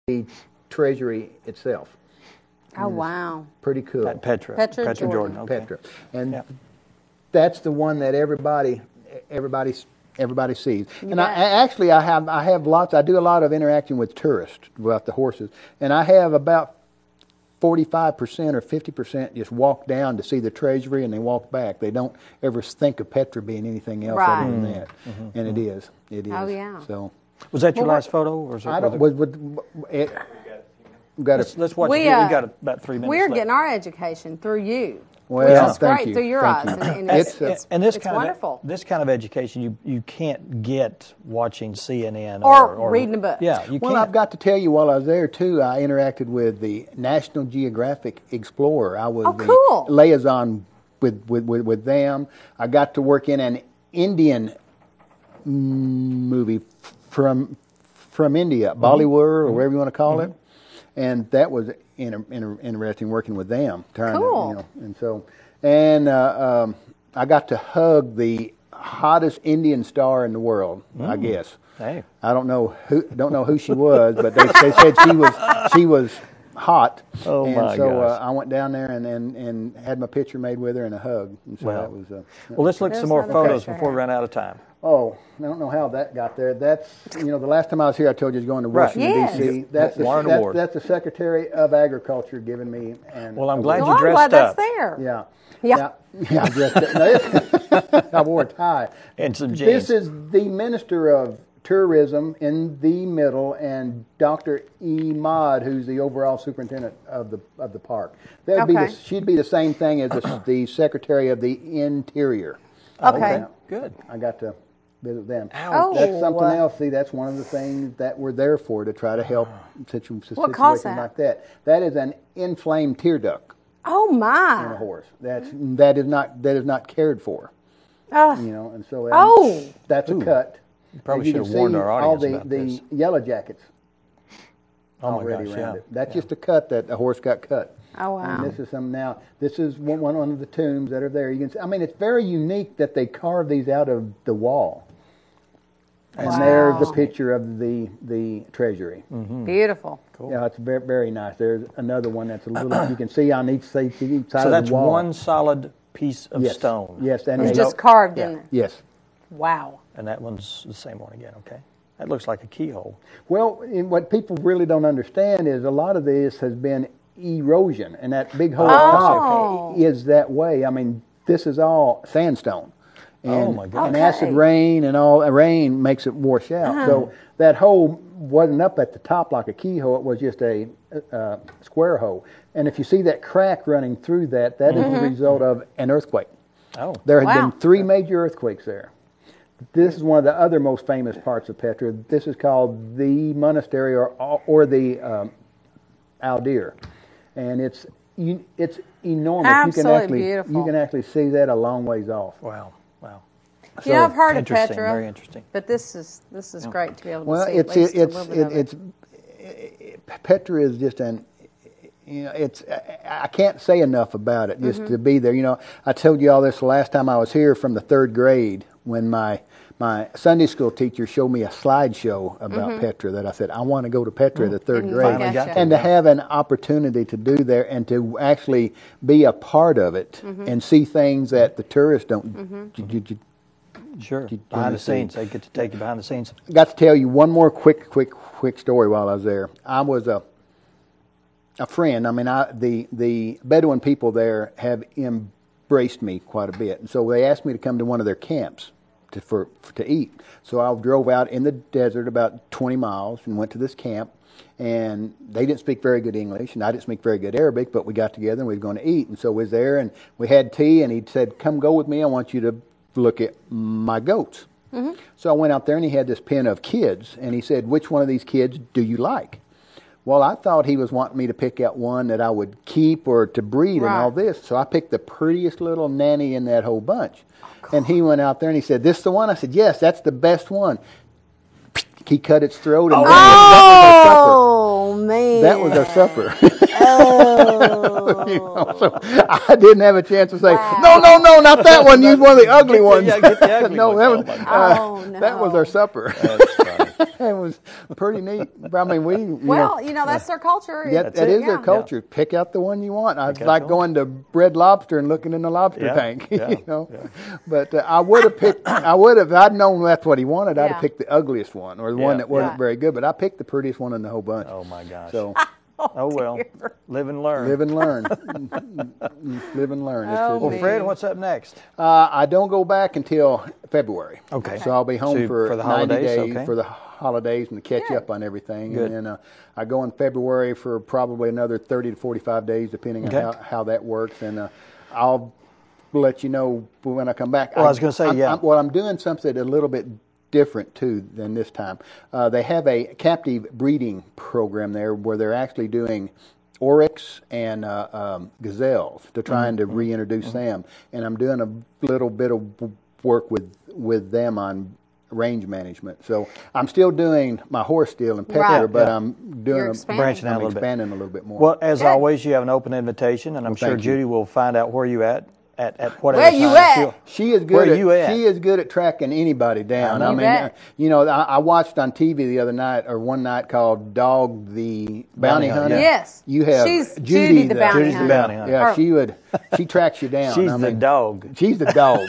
the treasury itself. Oh, wow. Pretty cool. Petra Jordan. Okay. Petra. And that's the one that everybody sees. And I have lots. I do a lot of interaction with tourists about the horses, and I have about 45% or 50% just walk down to see the treasury and they walk back. They don't ever think of Petra being anything else other than that, and it is. It is. Oh yeah. So was that your last photo, or is it? I don't. Let's watch it. We got about 3 minutes. We're left. getting our education through you. Well, which is great through your eyes. And it's wonderful. This kind of education you can't get watching CNN or reading a book. Yeah, you can't. Well, I've got to tell you, while I was there too, I interacted with the National Geographic Explorer. I was the liaison with them. I got to work in an Indian movie from India, Bollywood or whatever you want to call it, and that was interesting working with them. Cool. I got to hug the hottest Indian star in the world. I guess. Hey. I don't know who she was, but they said she was hot. Oh my gosh. I went down there and had my picture made with her and a hug. And so that was. Well, let's look at some more photos before we run out of time. Oh, I don't know how that got there. That's, the last time I was here, I told you I was going to Washington, D.C. That's the Secretary of Agriculture giving me. Well, I'm glad you dressed up. That's there. Yeah. Yeah. I dressed up. I wore a tie. And some jeans. This is the Minister of Tourism in the middle, and Dr. Ahmad, who's the overall superintendent of the park. She'd be the same thing as the Secretary of the Interior. Okay. Good. I got to visit them. Oh, that's something else. See, that's one of the things that we're there for, to try to help situations like that. That is an inflamed tear duct. Oh my! In a horse. That is not cared for. And so that's a cut. You probably should have warned our audience about this. The yellow jackets. Already around it. That's just a cut that a horse got cut. Oh wow! And this is This is one of the tombs that are there. You can see. I mean, it's very unique that they carved these out of the wall. And there's the picture of the treasury. Beautiful. Cool. Yeah, it's very, very nice. There's another one that's a little. You can see on each side of the wall. So that's one solid piece of stone. Yes, and it's just carved in there. Yes. Wow. And that one's the same one again. Okay. That looks like a keyhole. Well, what people really don't understand is a lot of this has been erosion, and that big hole at top is that way. I mean, this is all sandstone. And, my God. And acid rain and all rain makes it wash out. So that hole wasn't up at the top like a keyhole. It was just a square hole. And if you see that crack running through that is the result of an earthquake. Oh, there have been 3 major earthquakes there. This is one of the other most famous parts of Petra. This is called the monastery or the Aldir, and it's enormous. Absolutely beautiful. You can actually see that a long ways off. Wow. So, I've heard of Petra, very interesting. But this is great to be able to see. Petra is just I can't say enough about it just to be there. I told you all this the last time I was here from the 3rd grade when my Sunday school teacher showed me a slideshow about Petra that I said, I want to go to Petra the 3rd grade. And to have an opportunity to do there and to actually be a part of it and see things that the tourists don't. Sure, behind the scenes. They get to take you behind the scenes. I got to tell you one more quick story while I was there. I was a friend. I mean, the Bedouin people there have embraced me quite a bit, and so they asked me to come to one of their camps to eat. So I drove out in the desert about 20 miles and went to this camp. And they didn't speak very good English, and I didn't speak very good Arabic, but we got together and we were going to eat. And so we was there, and we had tea, and he said, come go with me. I want you to look at my goats. So I went out there, and he had this pen of kids, and he said, which one of these kids do you like? Well, I thought he was wanting me to pick out one that I would keep or to breed and all this. So I picked the prettiest little nanny in that whole bunch. And he went out there, and he said, this the one? I said, yes, that's the best one. He cut its throat, and that was our supper. So I didn't have a chance to say, no, not that one. Use one of the ugly ones. Get the ugly no, one. that was our supper. That's funny. It was pretty neat. I mean, well, that's their culture. That is their culture. Pick out the one you want. It's like going to Red Lobster and looking in the lobster tank. But I would have picked. If I'd known that's what he wanted, I'd have picked the ugliest one or the one that wasn't very good. But I picked the prettiest one in the whole bunch. Oh my gosh. So. Oh, well, live and learn. Live and learn. Live and learn. Well, Fred, what's up next? I don't go back until February. Okay. So I'll be home for the 90 holidays, days for the holidays and to catch up on everything. Good. And then I go in February for probably another 30 to 45 days, depending on how that works. And I'll let you know when I come back. Well, I was going to say, I'm doing something a little bit different too than this time. They have a captive breeding program there where they're actually doing oryx and gazelles to trying to reintroduce them, and I'm doing a little bit of work with them on range management. So I'm still doing my horse steal and pecker, but I'm doing branching out expanding a little bit more. Well, as always, you have an open invitation, and I'm sure Judy will find out where you at whatever where you time. at? She is good at tracking anybody down. I mean, I watched on TV the other night or one night called Dog the Bounty Hunter. Yes. You have Judy the Bounty Judy's the Bounty Hunter. Yeah, she tracks you down. She's the dog. She's the dog.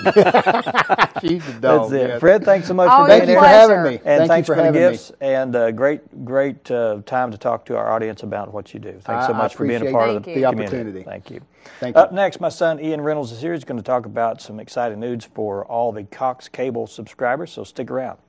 She's the dog. That's it. Yes. Fred, thanks so much for being here. Thank you for having me. And thanks for the having gifts. me. And great time to talk to our audience about what you do. Thanks so much for being a part of the community. Opportunity. Thank you. Thank you. Up next, my son Ian Reynolds is here. He's going to talk about some exciting news for all the COX Cable subscribers, so stick around.